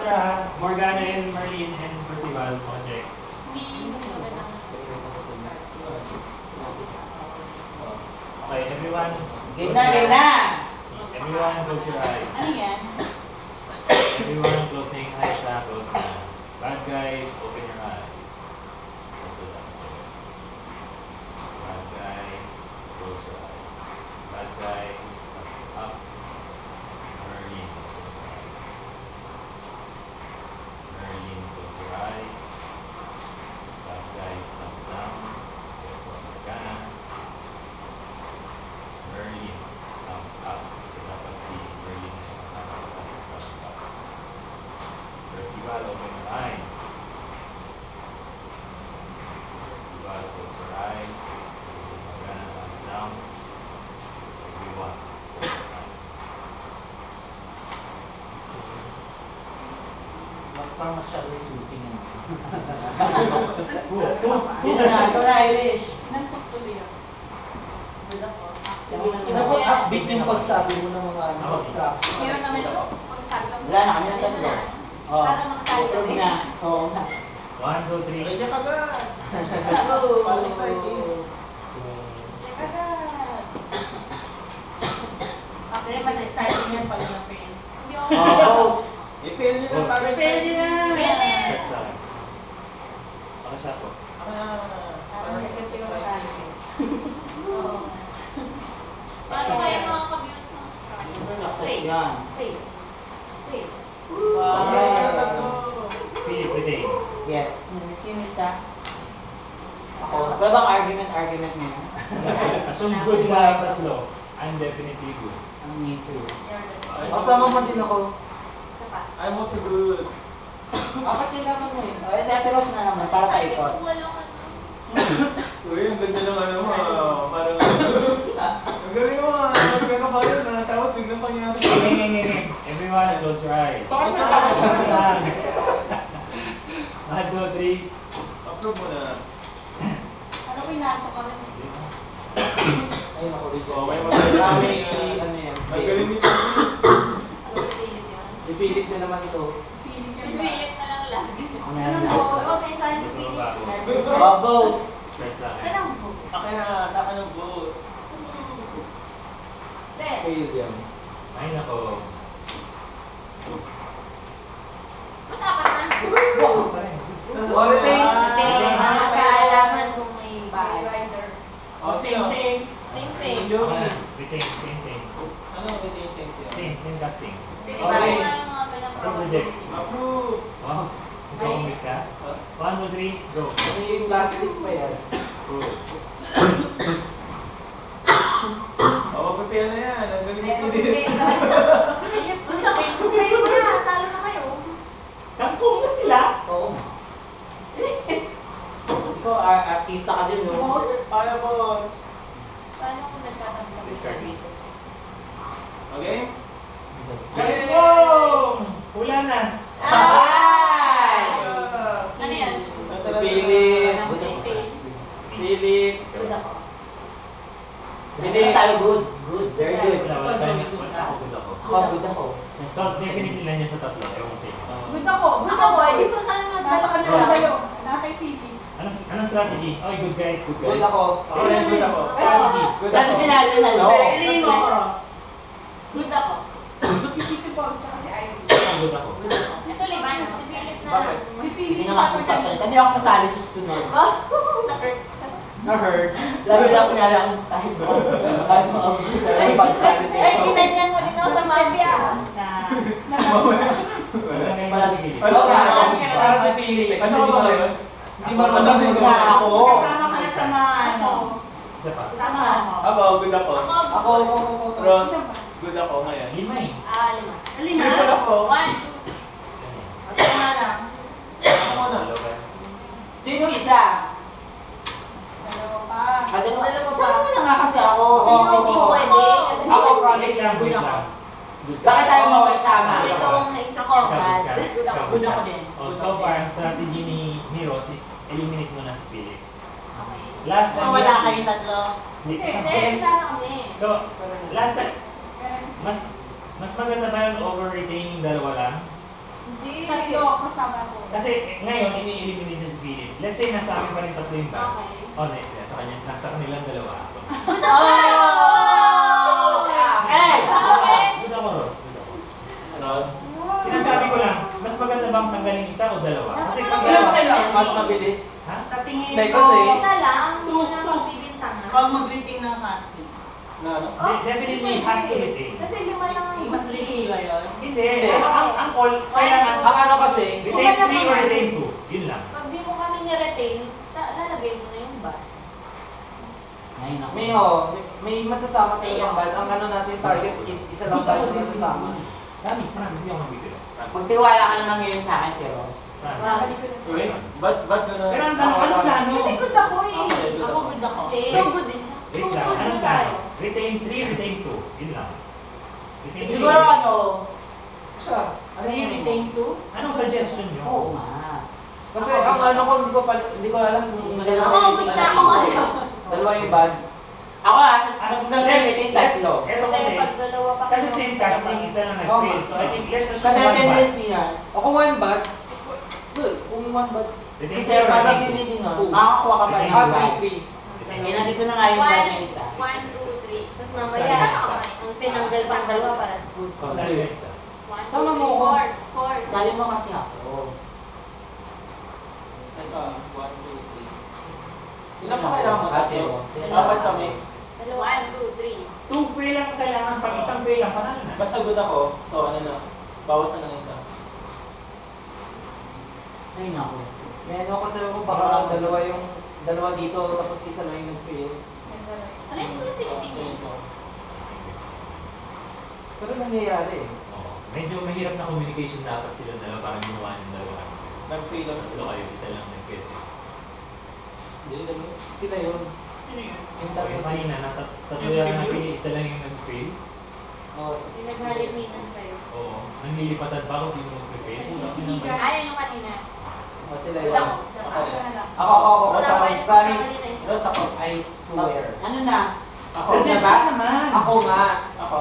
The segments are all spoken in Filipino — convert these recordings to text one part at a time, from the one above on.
Morgana and Marlene and Percival, project. Okay, everyone. Game na! Everyone, close your eyes. Ano yan? Everyone, close na yung eyes ha. Close na. Bad guys, open your eyes. Bad guys, close your eyes. Bad guys, thumbs up. Marlene, close your eyes. Bad guys, thumbs down. Morgana. Merlin, thumbs up. So dapat si Merlin na thumbs up. Percival, open your eyes. Percival, close your eyes. Morgana, thumbs down. Everyone, close your eyes. Parang masyado shooting yan. Sino na? Ito na, Irish. Nantok tuloy ako. Wala ko. Dapat upbeat yung pagsabi mo ng mga instructions. Meron naman ito. Pagsabi ko. Wala na kami ng tatlo. Para makasali Approve kami. na. Oo na. 1, 2, 3. Medyo kagad. Go! Check agad. Okay, mas exciting yan pag na-fail. Hindi ako. Oo. I-fail nyo na para I-fail nyo na. Start sa akin. Ako siya po. Ako na. Parang kasi yung tayo. Paano kayo mga kabiyot mo? Success yan. Fail. Fail. Wow. Philip, retain. Yes. Sino isa? Ako. Wala bang argument ngayon? Assume good na tatlo. I'm definitely good. Me too. Kasama mo din ako. Isa pa. I'm also good. Bakit kailangan mo yun? O, sa Ateros na naman, para paikot. Uy, ang ganda ng ano mo. Parang... Ang galing mo. Ang ganda pa rin. Tapos biglang pangyari. Everyone, close your eyes. Bakit nagkakaroon? 1, 2, 3. Approve mo na. Ano pinato ka rin? Ayun ako, Richard. Oh, May Marami, ano yan? Ang galing nito. Ano si Philip yun? Ipilit na naman ito. Si Philip na lang lagi. Ano Ano yan? mo? Okay, saan si Gusto mo Philip? ba ako? Oh, vote! Start sa akin. Kailangan mo. Akin na, sa akin ang vote. Set. Fail yan. Ay, nako. Ba't apat na? Quality! Nakakaalaman kung may rider. Oh, same. Same. Ako na. Retain, same. Ano ang ito yung sense yan? Same casting. Tingnan mo nga yung mga Project. Approve! Wow. Ikaw umit ka? 1, 2, 3, go. Ano yung plastic pa yan? Go. Oo, prepare na yan. Ang galing nito din. Gusto ko yung kayo na. Talo na kayo. Kangkong na sila. Oo. Ikaw, artista ka din, no? Mode? Kaya mo. Paano kung nagtatampo? Discard me. Okay? Wow! Wala na. Ay! Ano yan? Si Philip. Ano si Philip? Philip. Good ako. Hindi tayo good. Good. Very good. Wala tayo. Ako, good ako. Ako, good ako. So, definitely na yan sa tatlo. Ewan ko sa inyo. Good ako. Good ako. Eh, sa kanila. Nasa kanila Yes. kayo. Nakay Philip. Anong strategy? Okay, good guys, good guys. Good ako. Ako rin, good ako. Strategy. Strategy natin, ano? Very good ako. Si Tito Bogs siya kasi ayaw. Good ako. Good ako. Ito, Liban. Si Philip na. Bakit? Si Philip Hindi na nga ako sasalita. Hindi ako sasali sa sunod. Na-heard. Lagi lang kunyari ako kahit mo. Ay, kinanyan mo din ako sa mafia. Wala na yung mga sige. Ano ka? Para si Philip. Kasi Ano di ba ba kayo? Hindi marunong na ako. Kasama ka na sa mga ano. Isa pa. Kasama ako. Ako, good ako. Ako. Ross, good ako ngayon. 5 eh. Lima. Triple ako. 1, 2. At nga lang. Ako muna. Hello, guys. Sino isa? Dalawa pa. Dalawa pa. Saan mo na nga kasi ako? Hindi pwede. Kasi Ako, hindi promise. Wait lang, wait lang. Bakit tayo makisama? Ito ang naisa ko. Good ako. Good ako din. Oh, so far, ang strategy ni Ross is eliminate mo na si Philip. Okay. Last time, Wala kayong tatlo. Hindi, Hindi, sana kami. So, last time, mas maganda ba yung over retaining dalawa lang? Hindi. Tatlo, kasama ko. Kasi ngayon, ini-eliminate na si Philip. Let's say, nasa amin pa rin tatlo yung bag. Okay. Oh, nasa kanya, nasa kanilang dalawa. Good ako, Ross. Good ako. Ano? Sinasabi ko lang, mas maganda bang tanggalin isa o dalawa? Kasi pag Ilan ba kailangan mas mabilis? Ha? Sa tingin Hindi, ko, kasi- Isa lang, Two, hindi na two. magbibintangan. pag mag-retain ng casting, Na ano? Definitely has to retain. Kasi lima lang ang mas risky ba yun? Hindi. Ang call, kailangan Ang ano kasi, retain 3 or retain 2. Yun lang. Pag di mo kami ni-retain, lalagay mo na yung bag. ay naku. May masasama tayo yung bad. Ang ano natin target is isa lang tayo na masasama. Promise, hindi ako magbibiro. Magtiwala ka naman ngayon sa akin, Teros. Promise. Wait, ba't gano'n? Pero ang tanong, anong plano? Kasi good ako eh. Okay, good Ako ako. good ako. Stay. So good din siya. Wait lang, anong plano? Retain 3, retain 2. Yun lang. Retain 3. Siguro ano, Siya. Ano yung retain to? Anong suggestion nyo? oo nga. Kasi ang ano ko, hindi ko alam kung Mas dalawa maganda yung good na pinag- ako ngayon. Dalawa yung bad. Ako mas maganda yung retain tatlo. Eto Kasi kasi, pag dalawa pa kasi kayo, same mas casting, dalawa. isa lang nag-fail. So I think let's assume Kasi ang one bad. tendency yan, Ako one bad. Good. Kung one bad. Retain kasi 3 or parang retain 2. hindi nun, makakakuha ka pa ng Ah, bag. 3-3. Eh, nandito na nga yung bag na isa. 1, 2, 3. Tapos Sana mamaya, isa. ang tinanggal pang dalawa para sa good. O, saan yung isa? 1, 2, Sama mo 3, ako. 4. Sabi mo kasi ako. Teka, 1, 2, 3. Ilan pa kailangan mo? Ate, Tatlo? oh. Apat kami. 1, 2, 3. 2 fail lang kailangan. Pag isang fail lang, panalo na. Basta good ako. So ano na, bawasan ng isa. Ay naku. May ano kasi ako baka dalawa dito tapos isa lang yung nag-fail. Alin ko yung tinitingnan? Ayun po. Pero nangyayari eh. Oo. Medyo mahirap na communication dapat sila dalawa para ginawa ng dalawa. Nag-fail lang Mas sila. kayo, isa lang nag-fail sila. Hindi, dalawa. Sila yun. Yung tatlo Okay, kanina, tatlo lang napili, isa lang yung nag-fail. Oo. Pinaghaliminan kayo. Oo. Nanglilipatan pa ako sino mag-fail. Sige, ayaw yung kanina. Oo, sila Good yun. ako. Asa na lang. Ako, Basta promise, promise. Rose ako. I swear. Ano na? Ako. Suggestion naman. Ako nga. Ako.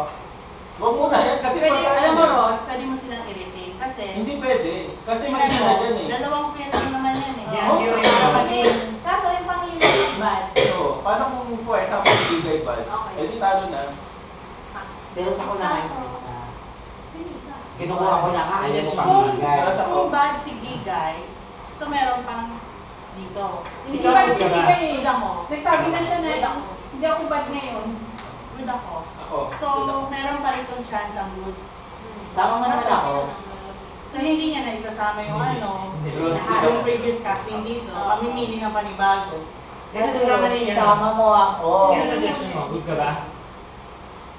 Huwag muna yan kasi Pwede, pagka- alam mo, Ross, pwede mo silang i-retain. Kasi, Hindi pwede. Kasi may isa na dyan eh. dalawang fail lang naman yan eh. Yan, Oo. yun yung Kasi, Kaso yung panglima yung bad. So, paano kung for example, bigay bad? Okay. Eh di talo na. Pero sa ko na ngayon isa. Sige, isa. Kinukuha ko na kaya mo pang kung, bigay. Para sa- kung bad si Gigay, so meron pang dito. Hindi Ikaw, bad good si ka ba? Viva eh. Good ako. Nagsabi na siya na hindi ako bad ngayon. Good ako. Ako. So, meron pa rin tong chance ang good. Sama mo naman ako. So, hindi niya na isasama yung ano, Hindi. yung previous casting dito. Mamimili ng panibago. Sino sasama niya? Sama mo ako. Sino suggestion mo? Good ka ba?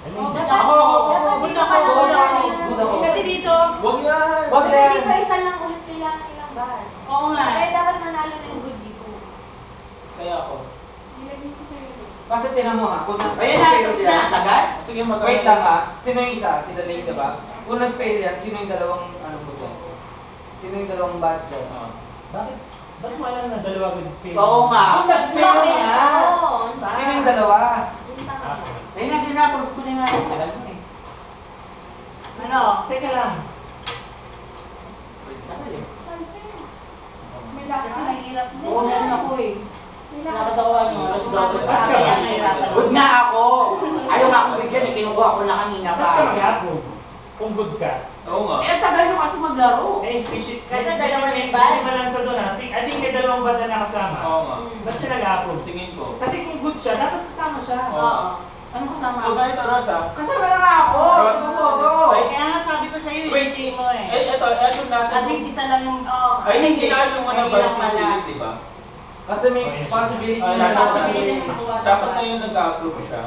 Ano yun? Good ako. Good ako. Good ako. Good ako. Kasi dito, Huwag yan! Wag Kasi yan. dito isa lang ulit kailangan nilang bad. oo nga. Kaya dapat manalo na yung good dito. Kaya ako. Nilagay ko sa'yo yun. Kasi tinan mo ha, kung Ayun na, tapos na ang tagal. Sige, mag- Wait lang ha. Sino yung isa? Si Dalain, diba? Kung nag-fail yan, sino yung dalawang ano mo dyan? Sino yung dalawang bad dyan? Bakit? Bakit mo alam na dalawa good fail? Oo nga. Kung nag-fail nga! Oo, bad. Sino yung dalawa? Yung tama. Ayun na, din na, ko na nga. Tagal mo eh. Ano? Teka lang. Tagal eh. Siyempre. May Kasi lakad. mahirap mo. Oo, meron ako eh. May Lakad lakad. ako ano, alas 12 Sabi pa. niya, mahirapan. Good na ako. Ayaw nga ako bigyan eh. Kinukuha ko na kanina pa. Bakit ka mag-approve? Kung good ka. Oo nga. Eh, tagal mo kasi maglaro. Eh, appreciate. Kasi dalawa na yung Hindi bad. malansa doon ha. I think may dalawang bad na nakasama. Oo nga. Ba't siya nag-approve? Tingin ko. Kasi kung good siya, dapat kasama siya. Oo. Ano kasama? So, ganito, Rosa. Kasama na nga ako. Ross, Sino mo to? Wait. Kaya nga sabi ko sa'yo, Wait. i-retain mo eh. Ito, assume natin. At least isa lang yung... Oo. I think ina-assume mo na ba Mahirap si pala. Philip, di ba? Kasi may possibility Ah, na siya kasi possibility. Tapos na yun nag-approve siya.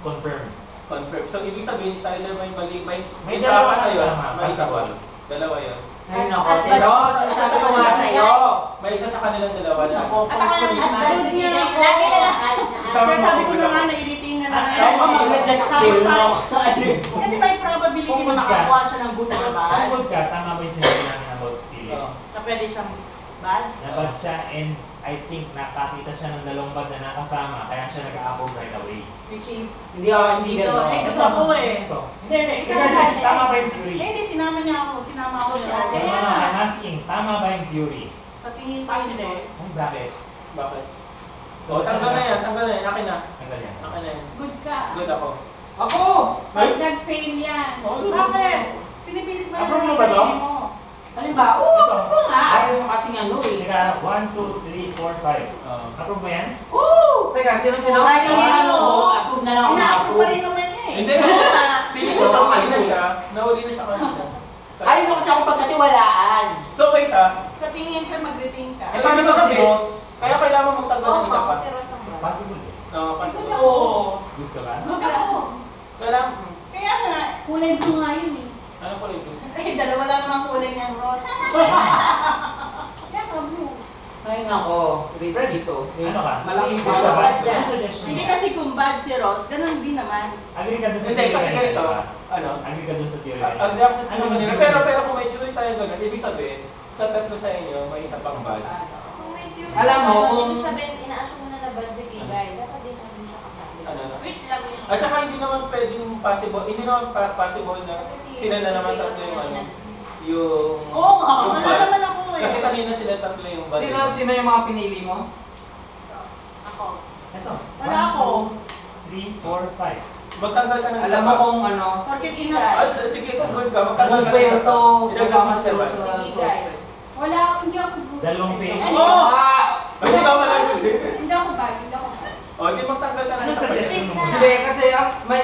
Confirm. Confirm. So, ibig sabihin, is either may mali, may dalawa na yun, kasama, may isa possible. pa. Dalawa yun. Ayun ako. At Pero, bad- sinasabi ko nga sa'yo. May isa sa kanilang dalawa na. Ako, At ako lang yung bad. Bad Sige, niya ako. lagi na lang. Isama Kaya mo sabi ako, ko good na nga ako. na i-retain na lang. Saan Ako mag-gadget Tapos kill mo tayo- ako sa ano. Kasi may probability Kung na good ka. makakuha siya ng good or Kung bad. good ka, tama ba yung sinabi namin about Philip? Oo. Na pwede siyang Bad? Nabad siya and I think nakakita siya ng dalawang bad na nakasama kaya siya nag-a-approve right away. Which is... Hindi Dito, gano'n. eh, dito ako eh. Hindi, regardless, tama ba yung theory? Eh, hindi, sinama niya ako. Sinama ako Si sa ate. No, no, I'm asking, tama ba yung theory? Sa tingin ko hindi. Kung bakit? Bakit? So, tanggal na yan, tanggal na yan. Akin na. Tanggal yan. Akin na yan. Good ka. Good ako. Ako! Ay! Nag-fail yan. Oh, Bakit? Pinipilit ba Approve mo naman ba sa to? sarili mo? Alin ba? Oo, Ito. ako nga. Ayaw mo kasing ano eh. Teka, 1, 2, 3, 4, 5. Approve mo yan? Oo! Teka, sino-sino? Kahit ang ano, approve na lang ako Ina-approve pa rin na-approve. naman niya eh. Hindi, kasi feeling ko nahuli na siya. Nahuli na siya kanina. Ayaw mo kasi akong pagkatiwalaan. So, wait ah. Sa tingin ka, mag-retain ka. Eh, paano ba si Ross? Kaya kailangan magtanggal ng isa pa. si Ross ang bad. Possible eh. Oo, kasi. Oo. Good ka ba? Good ako. Kailangan, Kaya nga, Kulay blue nga yun eh. ano ko rin? eh, dalawa lang naman kulay niyang Ross. Kaya ka blue. Ay nako, risky to. Ano ka? Malaking Ano basa ba? ba? Ano suggestion Hindi mo? kasi kung bad si Ross, ganun din naman. Agree ka dun sa Hindi, theory kasi kanina, ganito. di ba? Ano? Agree ka dun sa theory Ang kanina. reaction sa Ano kanila. yung Pero theory? kung may jury tayo ganun, ibig sabihin, sa tatlo sa inyo, may isa pang bad. Kung may theory Alam mo, naman, kung- ibig sabihin, ina-assume mo na na bad si Kigay. Dapat din namin siya kasali. Ano na? Which lang yun. At saka hindi naman pwedeng possible, hindi naman possible na Kasi si- sila na naman tatlo yung ano, yung Oo nga. yung Wala bad. naman ako eh. Kasi kanina sila tatlo yung bad. Sino yung mga pinili mo? Ako. Ito. Wala ako. 3, 4, 5. Magtanggal ka ng Alam mo kung ano, Porket Ah, ina... sige kung good ka, magtanggal ka ng unfair isa to pa. Idagdag kasama mo si sa Ross bad. na suspect. Wala, hindi ako blue. Dalawang fail. Oo! Hindi ka wala yun eh. Hindi ako bad, hindi ako bad. O, di magtanggal ka ng Ano isa pa. suggestion mo? Hindi, kasi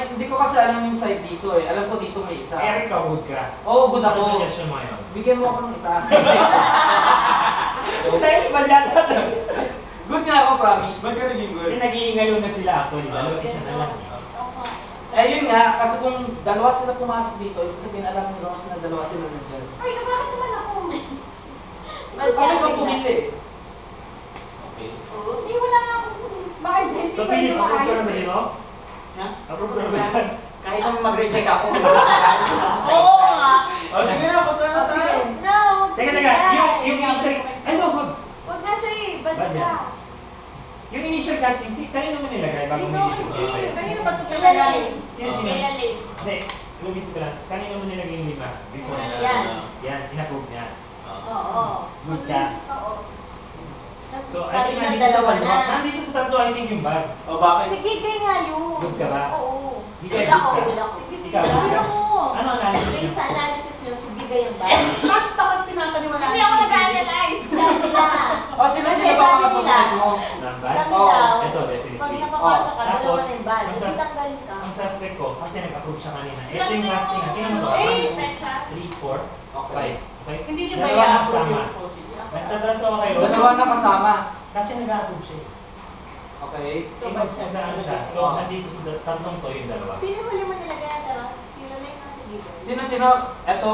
hindi ko kasi alam yung side dito eh. Alam ko dito may isa. Eric, ka good ka. Oo, good Ano ako. suggestion mo yun? Bigyan mo ako ng isa. Dahil balyata na. Good nga ako, promise. Ba't ka naging good? Kasi nag-iingalo na sila actually. Dalawa isa na lang. eh. Oo nga. Eh yun nga, kasi kung dalawa sila pumasok dito, ibig sabihin alam ni Ross na dalawa sila nandiyan. Ay, bakit naman ako? Kasi ikaw pumili eh. Okay. Hindi, wala nga ako. Bakit hindi So, ba Philip, yung approve ka maayos na ba eh? dito? Ha? Approve ka na ba dyan? Kahit naman mag-reject ako, magkakalit ako sa Oo isa. nga. O, sige na, punta na Oh, sige. tayo. No, Teka, sige teka. na. Yung initial... Ay, no, wag. Huwag na siya eh. Bad Bad siya. Yung initial casting, kanino mo nilagay bago Dito mo kasi. nilagay? Kanina ba ito Kilala kailangan? eh. Sino? Kilala eh. Hindi, Lumis ko lang. Kanino mo nilagay yung 5? Before na. Yan. Yan, in-approve niya. Oo. Good ka. Oo. Tas So, I sabi think niya nandito sa dalawa tatlo. na. Nandito sa tatlo, I think yung bad. O, bakit? Si Kikay nga yun. Good ka ba? Oo. Di ka Good good ako, ka. good ako. Ikaw, good ka. Ano? Ano analysis Based niyo? sa analysis niyo, si Bigay ang bad. Bakit pa kasi pinapaniwala? Hindi ako nag-analyze. Sabi nila. O sino Kasi sino ba sabi mga nila, suspect mo? Ng bad? Sabi Oo, daw, Ito, pag definitely. napapasok ka, dalawa Tapos, na yung bad. ang Hindi sas- tanggalin ka. Ang suspect ko, kasi nag-approve siya kanina. Ito Sabi yung ko casting. Tingnan mo to. Eh, 1, suspect siya. 3, 4, 5. Okay? Hindi niyo ba Dalawa na i-approve kasama. yung supposedly? Nagtatraso ako kay Ross. Dalawa na kasama. Kasi nag-approve siya. Okay. So, magpagdaan siya. So, nandito sa tatlong to yung dalawa. Sino huli mo nilagay na taras? Sino na yung nasa dito? Sino? Eto,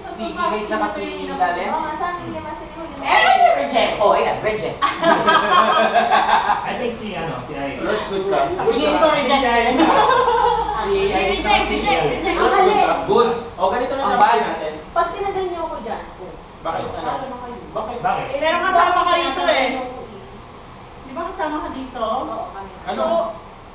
si Kikay tsaka si Dalen. Oo nga, sa amin yung nasa huli mo. Reject. Oh, ayan, reject. I think si Irene. Ross, good ka. Tingin ko reject. Si Irene siya. Si Irish tsaka si reject. Ross, Ang good ka. mali. Good. O, ganito na Ang lang bad. natin. Pag tinagal niyo ako dyan, Bakit? Ano? paano na kayo? Bakit? Bakit? Pero kasama ka dito eh. Di ba kasama ka dito? Oo, kami. Ano? So,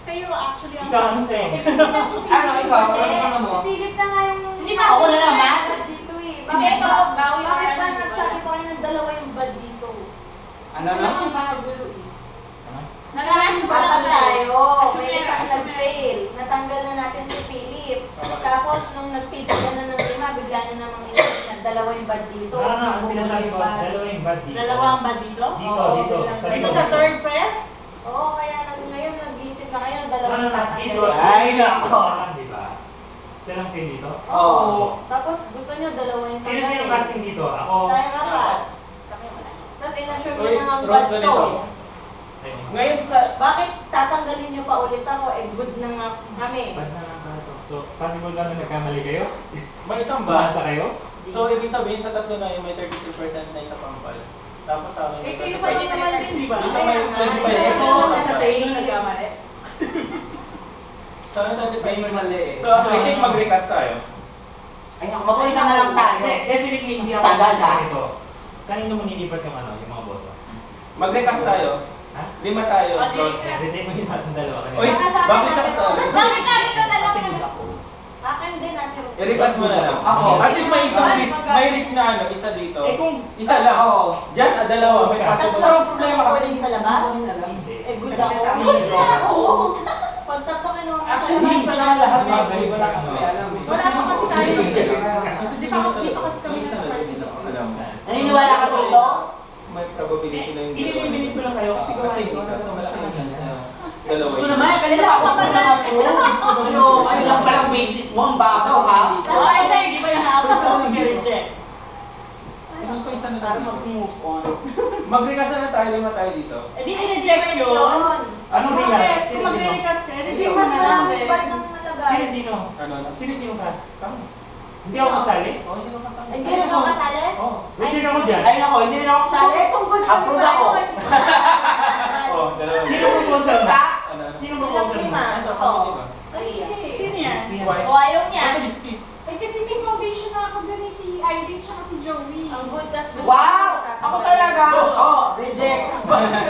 kayo actually ang Ikaw, ano sa'yo? Eh, kasi nga si Philip. Ano, ikaw? Ano Eh, ano mo? Si Philip na nga yung... Hindi ba ako na naman? Bad dito eh. Hindi, Bakit ito, ba? bawi Bakit ka ba rin, nagsabi di ba? ko kayo ng dalawa yung bad dito? Ano Sila na? ang magulo eh. Ano? Nag-assume pa lang tayo. May Assume isang assume nag-fail. Natanggal na natin si Philip. Tapos nung nag-fail ka na ng 5, bigla na namang inisip na dalawa yung bad dito. Ang sinasabi ko, dalawa yung bad dito. Dalawa ang ba dito? Dito, Oo, dito. bilang Sa Dito likod. sa third press? Oo, kaya ngayon nag-iisip na kayo ng dalawa Ano yung na, dito. tatanggalin. Ay, nako. Di ba? Silang pin dito. Oo. Tapos gusto nyo dalawa yung Sino casting dito? Ako. Tayo nga pa. Kami wala. Tapos inassure mo Uy, na ang Ross, bad ganito. to. Ayun. Ngayon sa... Bakit tatanggalin nyo pa ulit ako? Eh, good na nga kami. Bad na lang pala to. So, possible ba na nagkamali kayo? May isang ba? Bumasa kayo? So, ibig sabihin sa tatlo na yun, may 33% na isa pang bal. Tapos sa amin, Eh, may kayo 35%. pa rin naman din, di ba? Dito may Kaya nga, 25%. isa ako sa sa'yo nagkamali. Sa amin, 25%. Mali eh. So, I think mag-recast tayo. Ay, naku, mag-uwi na lang tayo. Hindi, definitely hindi ako Tagal, sa ha? ito. kanino mo nilipat yung ano, yung mga boto? Mag-recast tayo. Ha? 5 tayo. O, di Cross. recast. Hindi mo yung natin dalawa kanina. Uy, bakit siya kasali? Dami-dami ka na lang. Kasi hindi ako. Akin din, Ate Ruth. I-recast mo na lang. Ako. At least may isang risk, may risk na ano, isa dito. Eh kung Isa lang. Oo. Diyan, dalawa, may Tatlo possible. ang problema kasi Recording sa labas? hindi ko rin alam. hindi. Eh, good Kasi ako. sa amin, Good eh. ako. Pag tatlo kinuha mo sa Actually, labas, hindi pa naman lahat mga galing. Wala kang may alam. eh. Wala pa kasi tayo. Kasi Di pa kasi kami isa na nag-party rin, sa alam mo. Naniniwala ka dito? May probability na yung Ililiminate ko lang kayo kasi Kasi isa, so malaki yung chance na dalawa Gusto yun. naman, kanina ako pa na ako. Ano lang palang basis mo, ang bakaw ha? Oo, Eje, di ba yung naabot ko si Reject? Tingnan ko isa na Para tayo. mag-move on. Mag-recast na tayo, 5 tayo dito. Eh di i-reject yun. yun. Ano Kung sila? mag- Sino Kung sino? magre-recast ka, Hindi reject mo mas na maraming natin. bad nang nalagay. Sino sino? Ano na? Sino sino cast? Kamo. Hindi ako kasali? Oh, hindi ko kasama. Hindi rin ako kasali? Oh. Wait din ako dyan. Ay nako, hindi rin ako kasali. Kung good Approve ako. Oh, dalawa. Sino proposal? Ano? Sino Sila proposal mo? lima. Ito, Ako. di ba? Sino yan? Why? O, ayaw niya. Ano risky? Eh kasi may foundation na ako dun eh, si Iris tsaka si Joey. Ang good, tas good. Wow! Ako talaga! Oh, reject!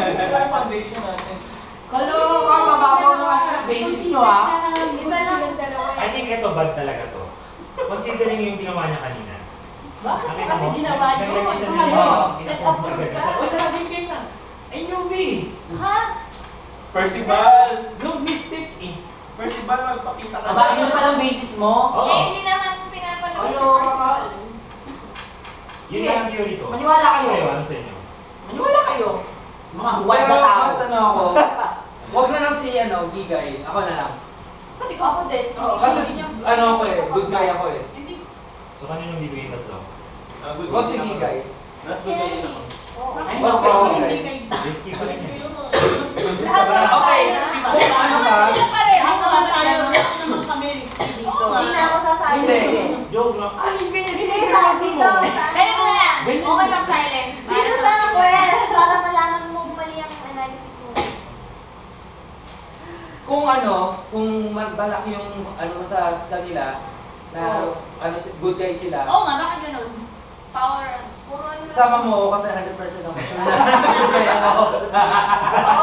Isa pa yung foundation natin. Kaloka, mababaw naman ang basis nyo ha? Isa silang dalawa I eh. think ito bad talaga to. Considering yung ginawa niya kanina. Bakit Nakita kasi mo? ginawa yun? Naglagay siya ng Ano? tapos Nag-approve kinapag ka? agad. Uy, grabe yung game na. Ay, newbie! Ha? Percival! No mistake eh. Percival, magpakita ka. Aba, yun palang basis mo? Oo. Eh, hindi naman pinapanood. Kaloka ka. Yun lang ang theory ko. Maniwala kayo. Kayo, ano sa inyo? Maniwala kayo. Mga huwag Pero na tao. mas ano ako, wag na lang si Gigay. Ako na lang. Pati ko ako din. So, Kasi ano ako eh, good guy ako eh. Hindi. So, kanino bibigay tatlo? Good Wag si din ako. Gigay. Mas good guy din ako. Bakit Wag bakit ka, hindi okay. kay... Risky pa rin eh. Lahat naman Okay. tayo. Kung ano ba, sila pareho. Lahat naman tayo. Lahat naman kami risky dito. Hindi na ako sasabi. Hindi. Joke lang. Ah, yung ganyan. Hindi, sa dito. Kaya mo na lang. Ganyan. Okay lang silence. Dito sa quest, para malaman mo mali ang analysis mo. kung malaki yung ano mo sa kanila, na ano, good guy sila, Oo nga, bakit ganun? Power. Puro ano lang. sama mo ako kasi 100% ako sure na good guy ako. Oo,